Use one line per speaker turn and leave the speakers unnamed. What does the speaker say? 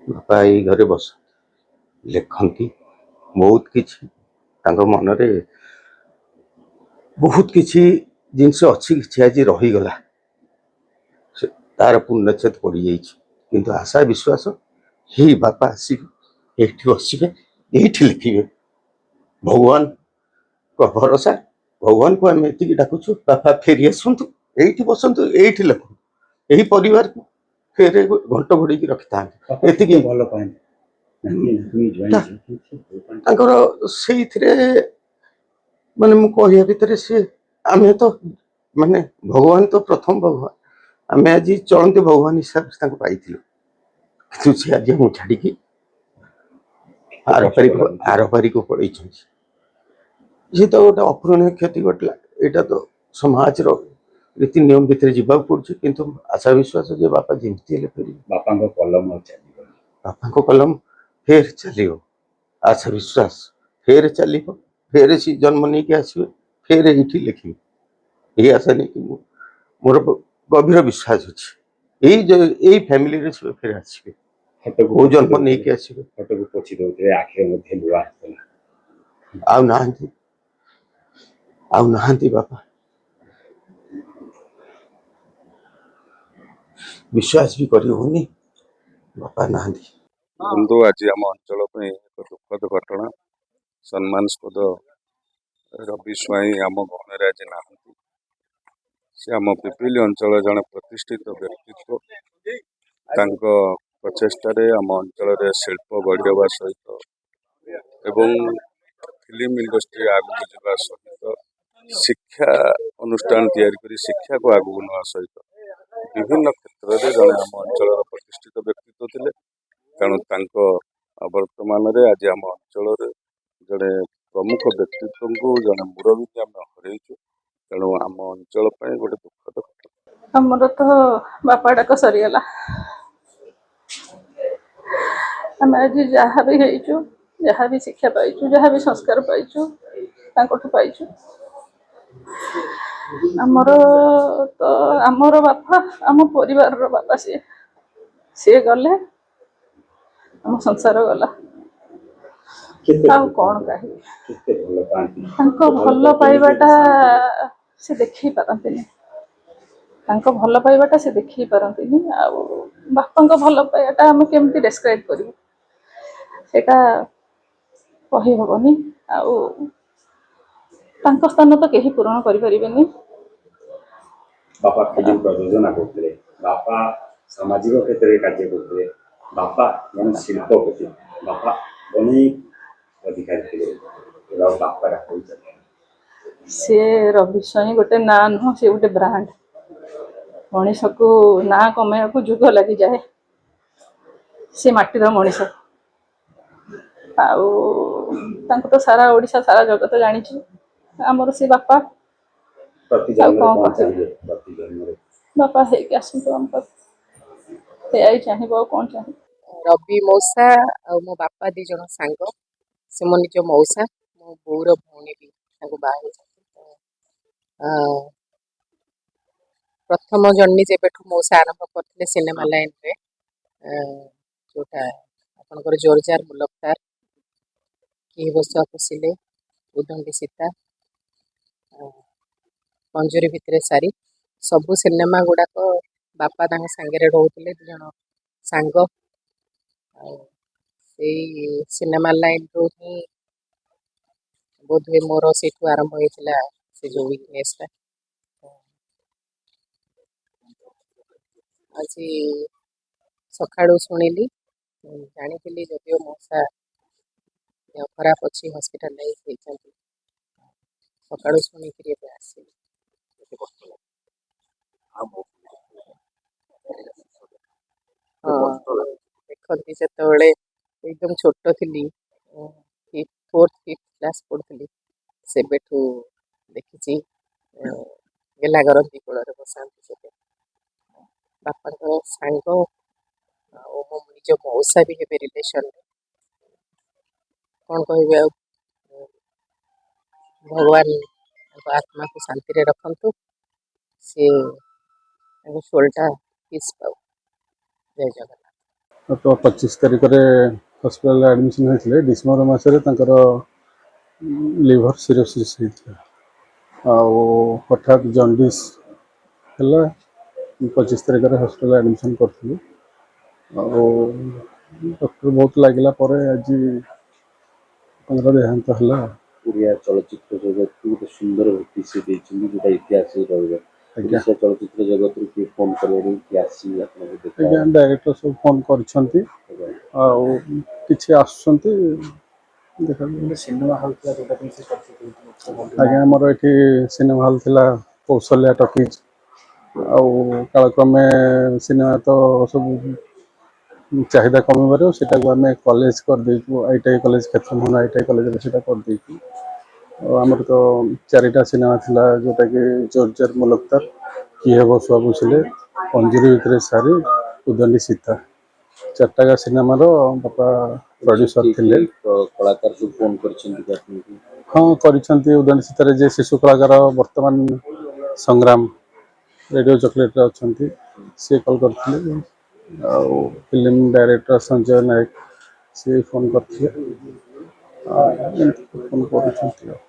ବାପା ଏଇ ଘରେ ବସ ଲେଖନ୍ତି ବହୁତ କିଛି ତାଙ୍କ ମନରେ ବହୁତ କିଛି ଜିନିଷ ଅଛି କିଛି ଆଜି ରହିଗଲା ସେ ତାର ପୂର୍ଣ୍ଣଚ୍ଛେଦ ପଡ଼ିଯାଇଛି କିନ୍ତୁ ଆଶା ବିଶ୍ୱାସ ହେଇ ବାପା ଆସିବେ ଏଇଠି ବସିବେ ଏଇଠି ଲେଖିବେ ଭଗବାନଙ୍କ ଭରସା ଭଗବାନଙ୍କୁ ଆମେ ଏତିକି ଡାକୁଛୁ ବାପା ଫେରି ଆସନ୍ତୁ ଏଇଠି ବସନ୍ତୁ ଏଇଠି ଲେଖନ୍ତୁ ଏହି ପରିବାରକୁ ଫେରେ ଘଣ୍ଟ ଘୋଡେଇକି ରଖିଥାନ୍ତି ଏତିକି
ଭଲ ପାଆନ୍ତି
ତାଙ୍କର ସେଇଥିରେ ମାନେ ମୁଁ କହିବା ଭିତରେ ସେ ଆମେ ତ ମାନେ ଭଗବାନ ତ ପ୍ରଥମ ଭଗବାନ ଆମେ ଆଜି ଚଳନ୍ତି ଭଗବାନ ହିସାବରେ ତାଙ୍କୁ ପାଇଥିଲୁ କିନ୍ତୁ ସେ ଆଜି ମୁଁ ଛାଡ଼ିକି ଆରପାରିକୁ ପଳେଇଛନ୍ତି ସେ ତ ଗୋଟେ ଅପୂରଣୀୟ କ୍ଷତି ଘଟିଲା ଏଇଟା ତ ସମାଜର ରୀତି ନିୟମ ଭିତରେ ଯିବାକୁ ପଡୁଛି କିନ୍ତୁ ଆଶା ବିଶ୍ୱାସ ଯେ ବାପା ଯେମିତି ହେଲେ ଫେରିବେ ବାପାଙ୍କ କଲମ ଫେର ଚାଲିବ ଆଶା ବିଶ୍ୱାସ ଫେର ଚାଲିବ ଫେରେ ସେ ଜନ୍ମ ନେଇକି ଆସିବେ ଫେର ଏଇଠି ଲେଖିବେ ଏହି ଆଶା ନେଇକି ମୋର ଗଭୀର ବିଶ୍ୱାସ ଅଛି ଏଇ ଫ୍ୟାମିଲିରେ ସେ ଫେରେ ଆସିବେ କୋଉ ଜନ୍ମ ନେଇକି ଆସିବେ
ଫଟୋକୁ ପୋଛି ଦଉଥିଲେ ଆଖିରେ ମଧ୍ୟ ଲୁହ ଆସିଥିଲା
ଆଉ ନାହାନ୍ତି ବାପା ବିଶ୍ୱାସ ବି କରି ହଉନି ବାପା ନାହାନ୍ତି
ବନ୍ଧୁ ଆଜି ଆମ ଅଞ୍ଚଳ ପାଇଁ ଏକ ଦୁଃଖଦ ଘଟଣା ସମ୍ମାନସ୍ପଦ ରବି ସ୍ୱାଇଁ ଆମ ଗଣରେ ଆଜି ନାହାନ୍ତି ସେ ଆମ ପିପିଲି ଅଞ୍ଚଳ ଜଣେ ପ୍ରତିଷ୍ଠିତ ବ୍ୟକ୍ତିତ୍ବ ତାଙ୍କ ପ୍ରଚେଷ୍ଟାରେ ଆମ ଅଞ୍ଚଳରେ ଶିଳ୍ପ ଗଢ଼ି ହେବା ସହିତ ଏବଂ ଫିଲ୍ମ ଇଣ୍ଡଷ୍ଟ୍ରି ଆଗକୁ ଯିବା ସହିତ ଶିକ୍ଷା ଅନୁଷ୍ଠାନ ତିଆରି କରି ଶିକ୍ଷାକୁ ଆଗକୁ ନେବା ସହିତ ବିଭିନ୍ନ କ୍ଷେତ୍ରରେ ଜଣେ ଆମ ଅଞ୍ଚଳର ପ୍ରତିଷ୍ଠିତ ବ୍ୟକ୍ତିତ୍ୱ ଥିଲେ ତେଣୁ ତାଙ୍କ ବର୍ତ୍ତମାନରେ ଆଜି ଆମ ଅଞ୍ଚଳରେ ଜଣେ ପ୍ରମୁଖ ବ୍ୟକ୍ତିତ୍ୱଙ୍କୁ ଜଣେ ମୁରବୀକୁ ଆମେ ହରେଇଛୁ ତେଣୁ ଆମ ଅଞ୍ଚଳ ପାଇଁ ଗୋଟେ ଦୁଃଖଦ ଘଟଣା
ଆମର ତ ବାପା ଡାକ ସରିଗଲା ଆମେ ଆଜି ଯାହା ବି ହେଇଛୁ ଯାହା ବି ଶିକ୍ଷା ପାଇଛୁ ଯାହା ବି ସଂସ୍କାର ପାଇଛୁ ତାଙ୍କଠୁ ପାଇଛୁ ଆମର ବାପା ଆମ ପରିବାରର ବାପା ସିଏ ଗଲେ ଆମ ସଂସାର ଗଲା ଆଉ କଣ କହିବି ତାଙ୍କ ଭଲ ପାଇବାଟା ସେ ଦେଖେଇ ପାରନ୍ତିନି ତାଙ୍କ ଭଲ ପାଇବାଟା ସେ ଦେଖେଇ ପାରନ୍ତିନି ଆଉ ବାପାଙ୍କ ଭଲ ପାଇବାଟା ଆମେ କେମିତି ଡେସ୍କ୍ରାଇବ୍ କରିବୁ ସେଇଟା କହିହେବନି ଆଉ ତାଙ୍କ ସ୍ଥାନ ତ କେହି ପୂରଣ କରିପାରିବେନି
ବାପା ଫିଲ୍ମ ପ୍ରଯୋଜନା କରୁଥିଲେ ବାପା ସାମାଜିକ କ୍ଷେତ୍ରରେ କାର୍ଯ୍ୟ କରୁଥିଲେ ବାପା ଜଣେ ଶିଳ୍ପପତି ବାପା ଅନେକ ଅଧିକାରୀ ଥିଲେ ବାପା ଡାକୁଛନ୍ତି
ସିଏ ରବି ସ୍ୱାଇଁ ଗୋଟେ ନାଁ ନୁହଁ ସିଏ ଗୋଟେ ବ୍ରାଣ୍ଡ ମଣିଷକୁ ନାଁ କମେଇବାକୁ ଯୁଗ ଲାଗିଯାଏ ସେ ମାଟିର ମଣିଷ ଆଉ ତାଙ୍କୁ ତ ସାରା ଓଡ଼ିଶା ସାରା ଜଗତ ଜାଣିଛି ଆମର ସେ ବାପା ବାପା ହେଇକି ଆସନ୍ତୁ ଆମ ସେୟା ହିଁ ଚାହିଁବ ଆଉ କ'ଣ ଚାହିଁବ
ରବି ମଉସା ଆଉ ମୋ ବାପା ଦି ଜଣ ସାଙ୍ଗ ସେ ମୋ ନିଜ ମଉସା ମୋ ବୋଉର ଭଉଣୀ ବି ତାଙ୍କୁ ବାହା ହେଇଛନ୍ତି ପ୍ରଥମ ଜନ୍ମି ଯେବେଠୁ ମଉସା ଆରମ୍ଭ କରିଥିଲେ ସିନେମା ଲାଇନରେ ଯୋଉଟା ଆପଣଙ୍କର ଜୋରଜାର ମୁଲକଦାର କି ବସ ଖୁସିଲେ ଉଦଣ୍ଡି ସୀତା ମଞ୍ଜୁରୀ ଭିତରେ ସାରି ସବୁ ସିନେମା ଗୁଡ଼ାକ ବାପା ତାଙ୍କ ସାଙ୍ଗରେ ରହୁଥିଲେ ଦି ଜଣ ସାଙ୍ଗ ଆଉ ସେଇ ସିନେମା ଲାଇନ୍ରୁ ହିଁ ବୋଧହୁଏ ମୋର ସେଇଠୁ ଆରମ୍ଭ ହେଇଥିଲା ସେ ଯେଉଁ ୱିକନେସ୍ଟା ଆଜି ସକାଳୁ ଶୁଣିଲି ଜାଣିଥିଲି ଯଦିଓ ମଉସା ଦେହ ଖରାପ ଅଛି ହସ୍ପିଟାଲାଇଜ୍ ହେଇଛନ୍ତି ସକାଳୁ ଶୁଣିକିରି ଏବେ ଆସିଲି ହଁ ଦେଖନ୍ତି ଯେତେବେଳେ ଏକଦମ ଛୋଟ ଥିଲି 4th 5th କ୍ଲାସ୍ ପଢ଼ୁଥିଲି ସେବେଠୁ ଦେଖିଛି ଗେଲା କରନ୍ତି କୋଳରେ ବସାନ୍ତି ସେବେ ବାପାଙ୍କର ସାଙ୍ଗ ଆଉ ମୋ ନିଜ ମଉସା ବି ହେବେ ରିଲେସନ୍ରେ କ'ଣ କହିବି ଆଉ ଭଗବାନ ତାଙ୍କ ଆତ୍ମାକୁ ଶାନ୍ତିରେ ରଖନ୍ତୁ ସିଏ ତାଙ୍କ ସୋଲଟା ପିସ୍ ପାଉ ଜୟ ଜଗନ୍ନାଥ
ତ 25 ତାରିଖରେ ହସ୍ପିଟାଲରେ ଆଡ଼ମିସନ୍ ହୋଇଥିଲେ। ଡିସେମ୍ବର ମାସରେ ତାଙ୍କର ଲିଭର ସିରୋସିସ୍ ହେଇଥିଲା ଆଉ ହଠାତ୍ ଜଣ୍ଡିସ୍ ହେଲା। 25 ତାରିଖରେ ହସ୍ପିଟାଲ ଆଡ଼ମିସନ୍ କରିଥିଲୁ ଆଉ ଡକ୍ଟର ବହୁତ ଲାଗିଲା ପରେ ଆଜି ତାଙ୍କର ଦେହାନ୍ତ ହେଲା।
ଓଡ଼ିଆ ଚଳଚ୍ଚିତ୍ର ଜଗତକୁ ଗୋଟେ ସୁନ୍ଦର ଭେଟି ସେ ଦେଇଛନ୍ତି ଯେଉଁଟା ଇତିହାସରେ ରହିବ।
ଆଜ୍ଞା
ଓଡ଼ିଶା ଚଳଚ୍ଚିତ୍ର ଜଗତରୁ କିଏ ଫୋନ୍ କଲେଣି କିଏ ଆସି ଆପଣଙ୍କୁ ଦେଖା
ଆଜ୍ଞା ଡାଇରେକ୍ଟର ସବୁ ଫୋନ୍ କରିଛନ୍ତି ଆଉ କିଛି ଆସୁଛନ୍ତି ଦେଖାଯାଉ।
ସିନେମା ହଲ୍ ଥିଲା ଯେଉଁଟା ପାଇଁ ସେ ଚଳଚ୍ଚିତ୍ର
ଆଜ୍ଞା ଆମର ଏଠି ସିନେମା ହଲ୍ ଥିଲା କୌଶଲ୍ୟା ଟକିଜ୍ ଆଉ କାଳକ୍ରମେ ସିନେମା ତ ସବୁ ଚାହିଦା କମିବାରୁ ସେଟାକୁ ଆମେ କଲେଜ କରିଦେଇଛୁ। ITI କଲେଜ କ୍ଷେତ୍ରମୋହନ ITI କଲେଜରେ ସେଇଟା କରିଦେଇଛୁ। ଆଉ ଆମର ତ 4ଟା ସିନେମା ଥିଲା ଯେଉଁଟାକି ଜୋରଜାର ମୁଲକ୍ତାର, କିଏ ହେବ ଶୁଆ ପୋଷିଲେ, ଅଞ୍ଜୁରୀ ଭିତରେ ସାରି, ଉଦଣ୍ଡି ସୀତା 4ଟା ସିନେମାର ବାପା ପ୍ରଡ୍ୟୁସର ଥିଲେ।
କଳାକାର ସବୁ ଫୋନ୍ କରିଛନ୍ତି କି ଆପଣଙ୍କୁ?
ହଁ କରିଛନ୍ତି। ଉଦଣ୍ଡି ସୀତାରେ ଯେ ଶିଶୁ କଳାକାର ବର୍ତ୍ତମାନ ସଂଗ୍ରାମ ରେଡ଼ିଓ ଚକୋଲେଟ୍ରେ ଅଛନ୍ତି, ସିଏ କଲ୍ କରିଥିଲେ। ଆଉ ଫିଲ୍ମ ଡାଇରେକ୍ଟର ସଞ୍ଜୟ ନାୟକ ସିଏ ଫୋନ୍ କରିଥିଲେ। ଏମିତି ଫୋନ୍ କରୁଛନ୍ତି ଆଉ